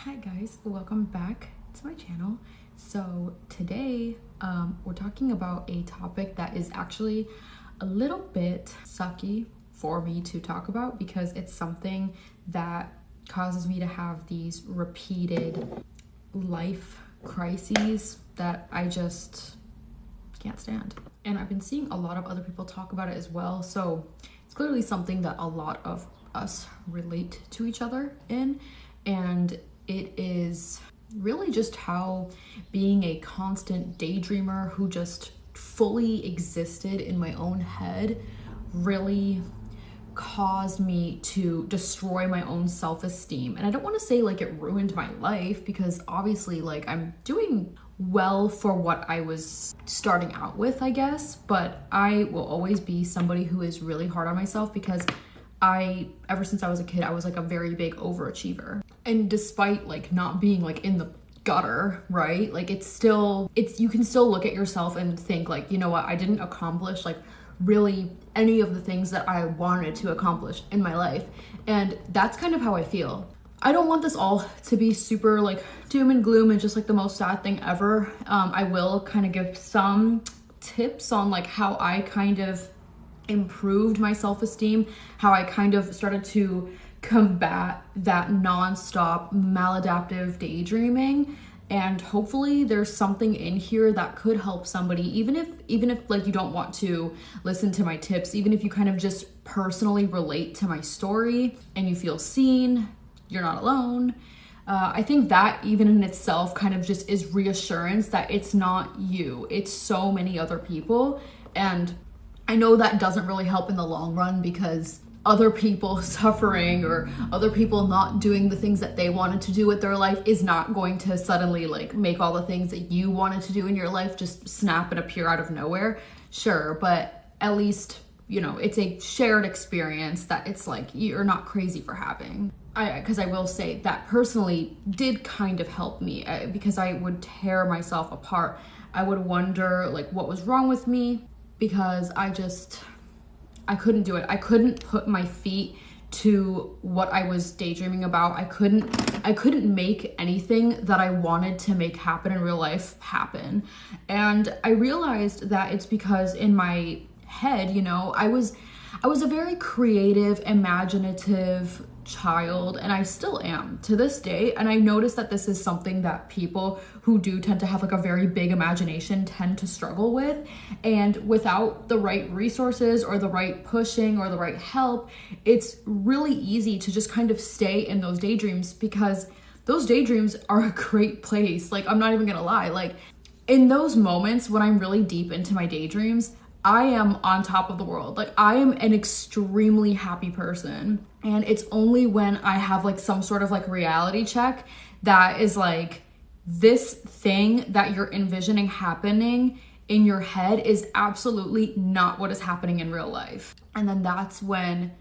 Hi guys, welcome back to my channel. So today we're talking about a topic that is actually a little bit sucky for me to talk about because it's something that causes me to have these repeated life crises that I just can't stand. And I've been seeing a lot of other people talk about it as well, so it's clearly something that a lot of us relate to each other in, and it is really just how being a constant daydreamer who just fully existed in my own head really caused me to destroy my own self-esteem. And I don't want to say like it ruined my life, because obviously like I'm doing well for what I was starting out with, I guess, but I will always be somebody who is really hard on myself because ever since I was a kid, I was like a very big overachiever. And despite like not being like in the gutter, right? Like you can still look at yourself and think like, you know what, I didn't accomplish like really any of the things that I wanted to accomplish in my life. And that's kind of how I feel. I don't want this all to be super like doom and gloom and just like the most sad thing ever. I will kind of give some tips on like how I kind of improved my self-esteem, how I kind of started to combat that non-stop maladaptive daydreaming. And hopefully there's something in here that could help somebody, even if like you don't want to listen to my tips, even if you kind of just personally relate to my story and you feel seen, you're not alone. I think that even in itself kind of just is reassurance that it's not you, it's so many other people. And I know that doesn't really help in the long run, because other people suffering or other people not doing the things that they wanted to do with their life is not going to suddenly like make all the things that you wanted to do in your life just snap and appear out of nowhere. Sure, but at least, you know, it's a shared experience that it's like you're not crazy for having. Because I will say that personally did kind of help me, because I would tear myself apart. I would wonder like what was wrong with me, because I couldn't do it. I couldn't put my feet to what I was daydreaming about. I couldn't make anything that I wanted to make happen in real life happen. And I realized that it's because in my head, you know, I was a very creative, imaginative child, and I still am to this day. And I noticed that this is something that people who do tend to have like a very big imagination tend to struggle with. And without the right resources or the right pushing or the right help, it's really easy to just kind of stay in those daydreams, because those daydreams are a great place. Like, I'm not even gonna lie, like in those moments when I'm really deep into my daydreams, I am on top of the world. Like, I am an extremely happy person. And it's only when I have like some sort of like reality check that is like, this thing that you're envisioning happening in your head is absolutely not what is happening in real life. And then that's when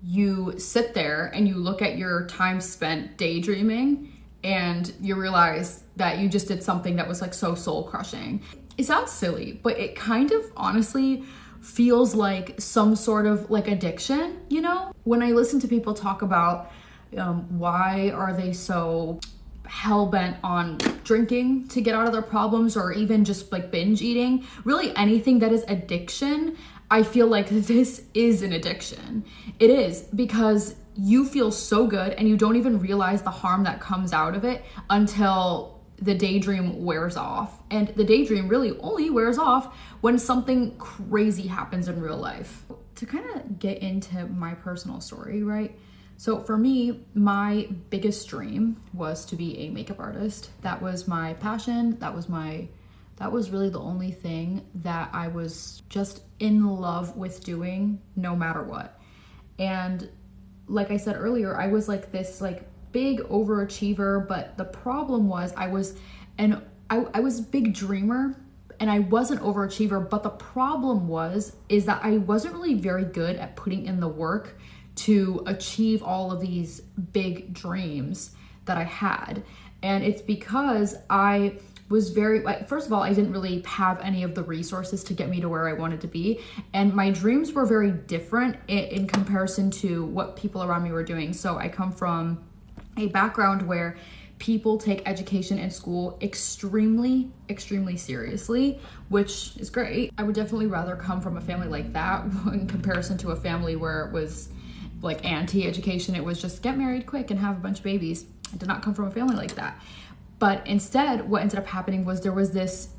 you sit there and you look at your time spent daydreaming and you realize that you just did something that was like so soul crushing. It sounds silly, but it kind of honestly feels like some sort of like addiction, you know? When I listen to people talk about why are they so hell-bent on drinking to get out of their problems, or even just like binge eating, really anything that is addiction, I feel like this is an addiction. It is, because you feel so good and you don't even realize the harm that comes out of it until the daydream wears off. And the daydream really only wears off when something crazy happens in real life. To kind of get into my personal story, right? So for me, my biggest dream was to be a makeup artist. That was my passion. That was really the only thing that I was just in love with doing, no matter what. And like I said earlier, I was like this like big overachiever, but the problem was I was a big dreamer and I was an overachiever, but the problem is that I wasn't really very good at putting in the work to achieve all of these big dreams that I had. And it's because I was very, like, first of all, I didn't really have any of the resources to get me to where I wanted to be. And my dreams were very different in comparison to what people around me were doing. So I come from a background where people take education and school extremely, extremely seriously, which is great. I would definitely rather come from a family like that in comparison to a family where it was like anti-education. It was just get married quick and have a bunch of babies. I did not come from a family like that. But instead, what ended up happening was there was this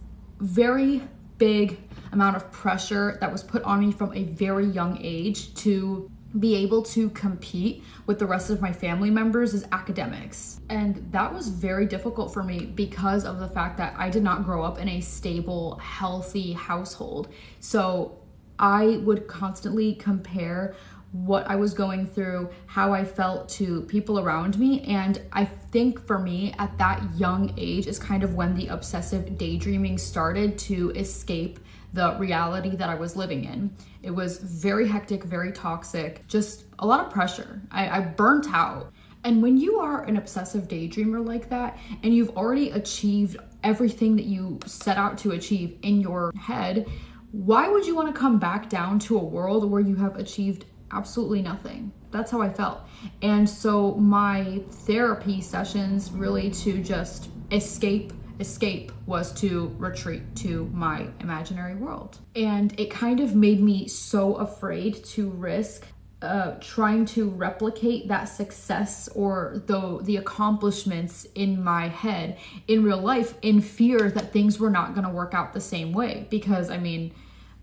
very big amount of pressure that was put on me from a very young age to be able to compete with the rest of my family members as academics. And that was very difficult for me because of the fact that I did not grow up in a stable, healthy household. So I would constantly compare what I was going through, how I felt to people around me. And I think for me at that young age is kind of when the obsessive daydreaming started to escape the reality that I was living in. It was very hectic, very toxic, just a lot of pressure. I burnt out. And when you are an obsessive daydreamer like that, and you've already achieved everything that you set out to achieve in your head, why would you want to come back down to a world where you have achieved absolutely nothing? That's how I felt. And so my therapy sessions really to just escape was to retreat to my imaginary world. And it kind of made me so afraid to risk trying to replicate that success or the accomplishments in my head in real life, in fear that things were not going to work out the same way. Because I mean,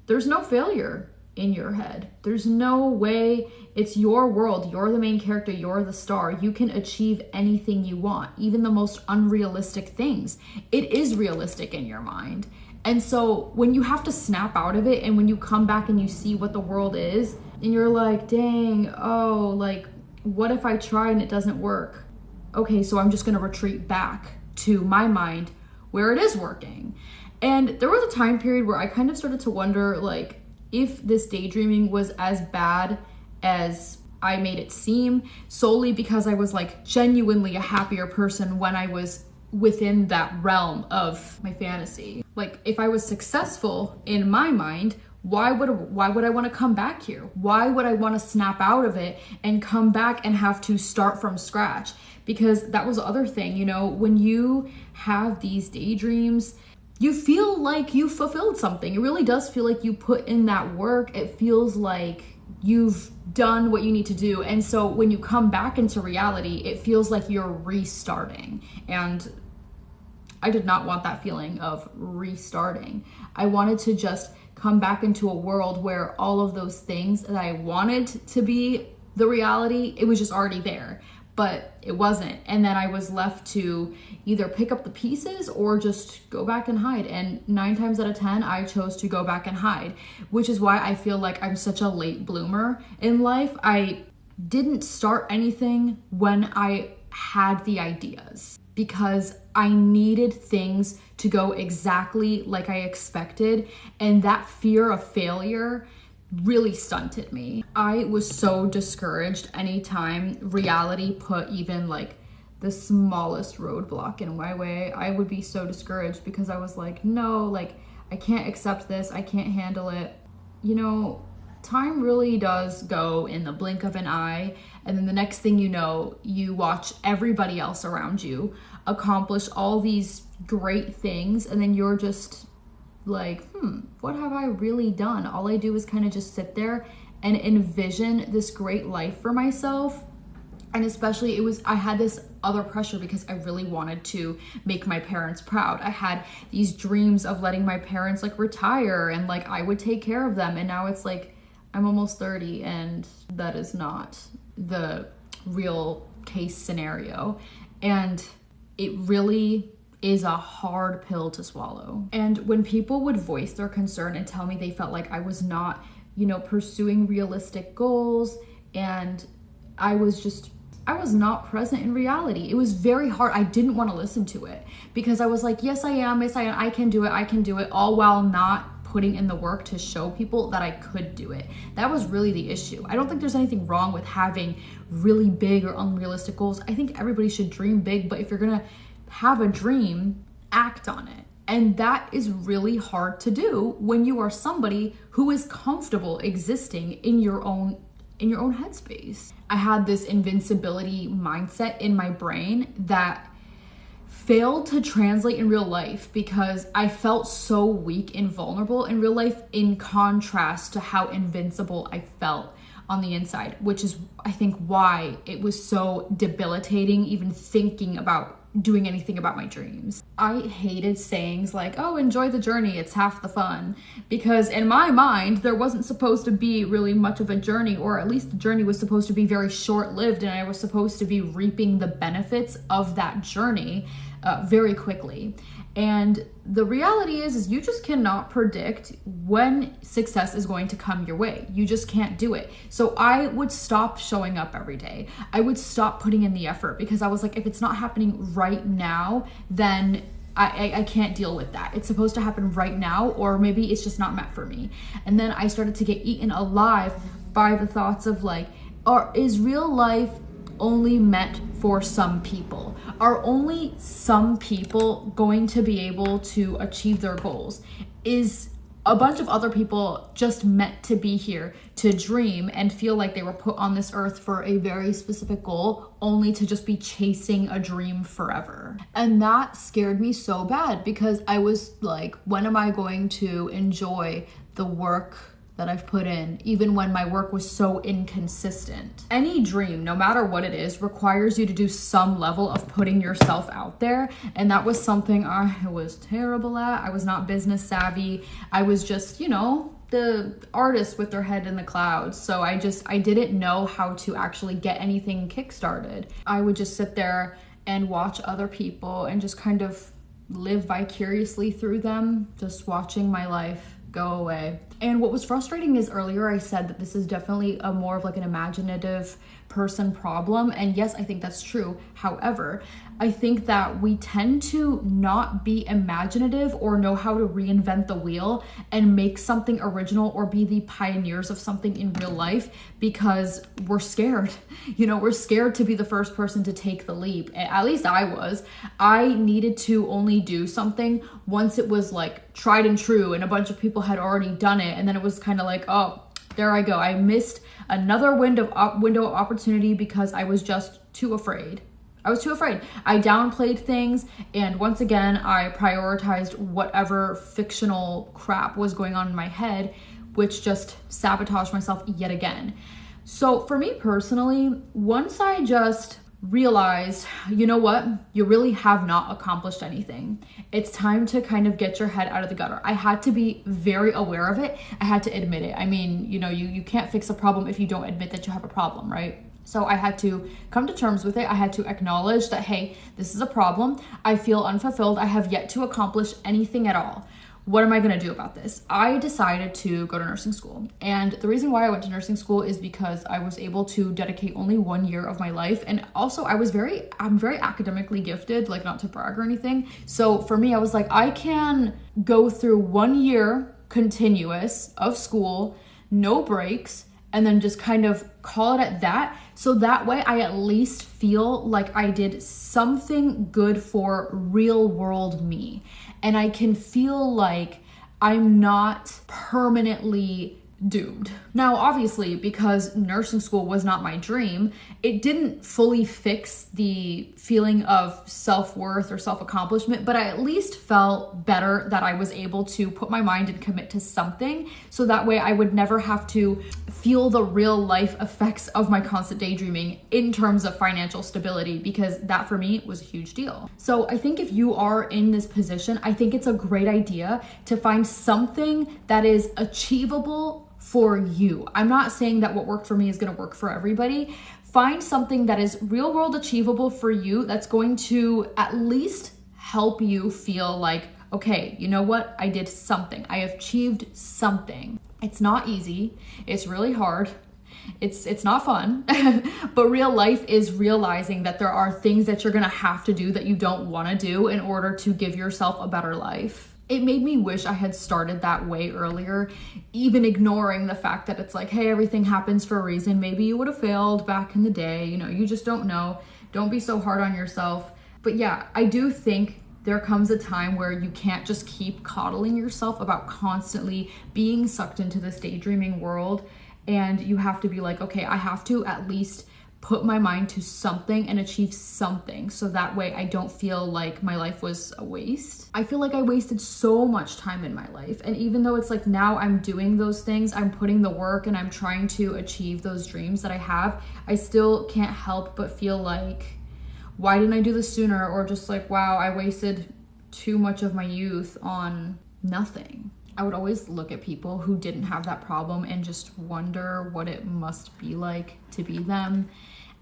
there's no failure in your head. There's no way. It's your world. You're the main character. You're the star. You can achieve anything you want, even the most unrealistic things. It is realistic in your mind. And so when you have to snap out of it and when you come back and you see what the world is and you're like, dang, oh, like, what if I try and it doesn't work? Okay, so I'm just going to retreat back to my mind where it is working. And there was a time period where I kind of started to wonder, like, if this daydreaming was as bad as I made it seem, solely because I was like genuinely a happier person when I was within that realm of my fantasy. Like, if I was successful in my mind, why would I want to come back here? Why would I want to snap out of it and come back and have to start from scratch? Because that was the other thing, you know, when you have these daydreams, you feel like you fulfilled something. It really does feel like you put in that work. It feels like you've done what you need to do. And so when you come back into reality, it feels like you're restarting. And I did not want that feeling of restarting. I wanted to just come back into a world where all of those things that I wanted to be the reality, it was just already there. But it wasn't. And then I was left to either pick up the pieces or just go back and hide. And 9 times out of 10, I chose to go back and hide, which is why I feel like I'm such a late bloomer in life. I didn't start anything when I had the ideas because I needed things to go exactly like I expected. And that fear of failure really stunted me. I was so discouraged anytime reality put even like the smallest roadblock in my way. I would be so discouraged because I was like, no, like I can't accept this. I can't handle it. You know, time really does go in the blink of an eye. And then the next thing you know, you watch everybody else around you accomplish all these great things. And then you're just like, what have I really done? All I do is kind of just sit there and envision this great life for myself. And especially I had this other pressure because I really wanted to make my parents proud. I had these dreams of letting my parents like retire and like I would take care of them. And now it's like, I'm almost 30 and that is not the real case scenario. And it really is a hard pill to swallow. And when people would voice their concern and tell me they felt like I was not, you know, pursuing realistic goals and I was not present in reality. It was very hard. I didn't want to listen to it because I was like, yes, I am, I can do it, all while not putting in the work to show people that I could do it. That was really the issue. I don't think there's anything wrong with having really big or unrealistic goals. I think everybody should dream big, but if you're gonna have a dream, act on it. And that is really hard to do when you are somebody who is comfortable existing in your own headspace. I had this invincibility mindset in my brain that failed to translate in real life because I felt so weak and vulnerable in real life, in contrast to how invincible I felt on the inside, which is, I think, why it was so debilitating even thinking about doing anything about my dreams. I hated sayings like, oh, enjoy the journey, it's half the fun, because in my mind, there wasn't supposed to be really much of a journey, or at least the journey was supposed to be very short-lived, and I was supposed to be reaping the benefits of that journey very quickly. And the reality is you just cannot predict when success is going to come your way. You just can't do it. So I would stop showing up every day. I would stop putting in the effort because I was like, if it's not happening right now, then I can't deal with that. It's supposed to happen right now, or maybe it's just not meant for me. And then I started to get eaten alive by the thoughts of like, is real life only meant for some people? Are only some people going to be able to achieve their goals? Is a bunch of other people just meant to be here to dream and feel like they were put on this earth for a very specific goal, only to just be chasing a dream forever? And that scared me so bad because I was like, when am I going to enjoy the work that I've put in, even when my work was so inconsistent? Any dream, no matter what it is, requires you to do some level of putting yourself out there. And that was something I was terrible at. I was not business savvy. I was just, the artist with their head in the clouds. So I didn't know how to actually get anything kickstarted. I would just sit there and watch other people and just kind of live vicariously through them, just watching my life go away. And what was frustrating is earlier I said that this is definitely a more of like an imaginative person problem. And yes, I think that's true. However, I think that we tend to not be imaginative or know how to reinvent the wheel and make something original or be the pioneers of something in real life because we're scared. We're scared to be the first person to take the leap. At least I was. I needed to only do something once it was like tried and true and a bunch of people had already done it. And then it was kind of like, oh, there I go. I missed another window of opportunity because I was just too afraid. I downplayed things, and once again, I prioritized whatever fictional crap was going on in my head, which just sabotaged myself yet again. So for me personally, once I just realized, you know what, you really have not accomplished anything. It's time to kind of get your head out of the gutter. I had to be very aware of it. I had to admit it. I mean, you can't fix a problem if you don't admit that you have a problem, right? So I had to come to terms with it. I had to acknowledge that, hey, this is a problem. I feel unfulfilled. I have yet to accomplish anything at all. What am I going to do about this? I decided to go to nursing school. And the reason why I went to nursing school is because I was able to dedicate only 1 year of my life. And also I'm very academically gifted, like not to brag or anything. So for me, I was like, I can go through 1 year continuous of school, no breaks, and then just kind of call it at that. So that way I at least feel like I did something good for real world me. And I can feel like I'm not permanently doomed. Now, obviously, because nursing school was not my dream, it didn't fully fix the feeling of self-worth or self-accomplishment, but I at least felt better that I was able to put my mind and commit to something, so that way I would never have to feel the real life effects of my constant daydreaming in terms of financial stability, because that for me was a huge deal. So I think if you are in this position, I think it's a great idea to find something that is achievable for you. I'm not saying that what worked for me is going to work for everybody. Find something that is real world achievable for you that's going to at least help you feel like, okay, you know what? I did something. I achieved something. It's not easy. It's really hard. It's not fun, but real life is realizing that there are things that you're going to have to do that you don't want to do in order to give yourself a better life. It made me wish I had started that way earlier, even ignoring the fact that it's like, hey, everything happens for a reason. Maybe you would have failed back in the day. You just don't know. Don't be so hard on yourself. But yeah, I do think there comes a time where you can't just keep coddling yourself about constantly being sucked into this daydreaming world. And you have to be like, okay, I have to at least put my mind to something and achieve something, so that way I don't feel like my life was a waste. I feel like I wasted so much time in my life, and even though it's like now I'm doing those things, I'm putting the work and I'm trying to achieve those dreams that I have, I still can't help but feel like, why didn't I do this sooner? Or just like, wow, I wasted too much of my youth on nothing. I would always look at people who didn't have that problem and just wonder what it must be like to be them,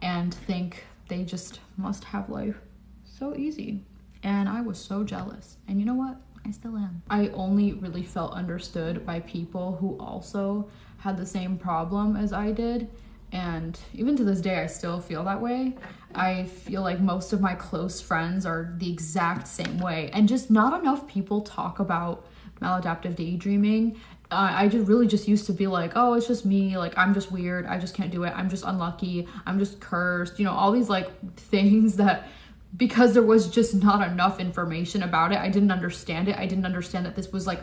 and think they just must have life so easy. And I was so jealous. And you know what? I still am. I only really felt understood by people who also had the same problem as I did. And even to this day, I still feel that way. I feel like most of my close friends are the exact same way. And just not enough people talk about maladaptive daydreaming. I just used to be like, oh, it's just me, like I'm just weird, I just can't do it, I'm just unlucky, I'm just cursed, you know, all these like things that, because there was just not enough information about it, I didn't understand it. I didn't understand that this was like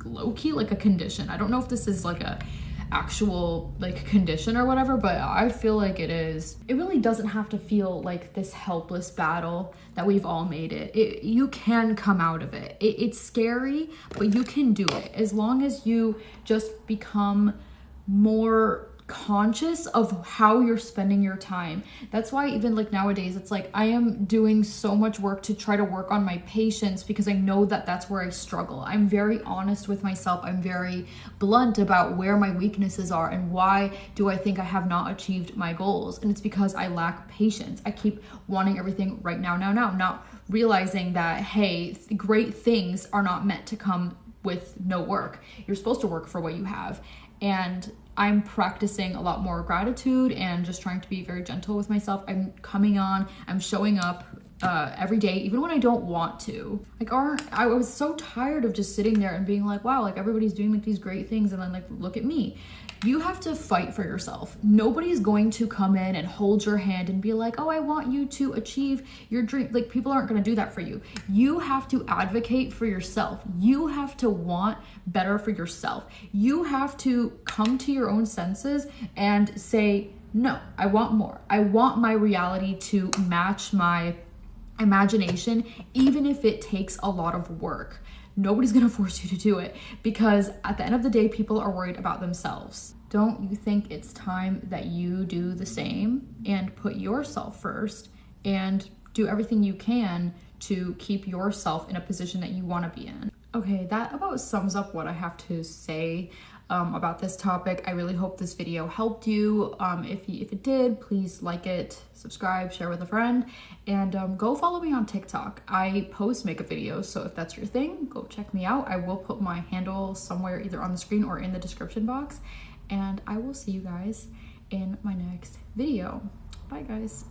low-key like a condition. I don't know if this is like a actual like condition or whatever, but I feel like it is. It really doesn't have to feel like this helpless battle that we've all made it. You can come out of it. It's scary, but you can do it as long as you just become more conscious of how you're spending your time. That's why even like nowadays, it's like I am doing so much work to try to work on my patience, because I know that that's where I struggle. I'm very honest with myself. I'm very blunt about where my weaknesses are and why do I think I have not achieved my goals. And it's because I lack patience. I keep wanting everything right now, not realizing that, hey, great things are not meant to come with no work. You're supposed to work for what you have. And I'm practicing a lot more gratitude and just trying to be very gentle with myself. I'm coming on, I'm showing up every day, even when I don't want to. Like, I was so tired of just sitting there and being like, wow, like everybody's doing like these great things, and then like, look at me. You have to fight for yourself. Nobody's going to come in and hold your hand and be like, oh, I want you to achieve your dream. Like, people aren't going to do that for you. You have to advocate for yourself. You have to want better for yourself. You have to come to your own senses and say, no, I want more. I want my reality to match my imagination, even if it takes a lot of work. Nobody's gonna force you to do it, because at the end of the day, people are worried about themselves. Don't you think it's time that you do the same and put yourself first and do everything you can to keep yourself in a position that you want to be in? Okay, that about sums up what I have to say about this topic. I really hope this video helped you. If it did, please like it, subscribe, share with a friend, and go follow me on TikTok. I post makeup videos, so if that's your thing, go check me out. I will put my handle somewhere either on the screen or in the description box, and I will see you guys in my next video. Bye, guys.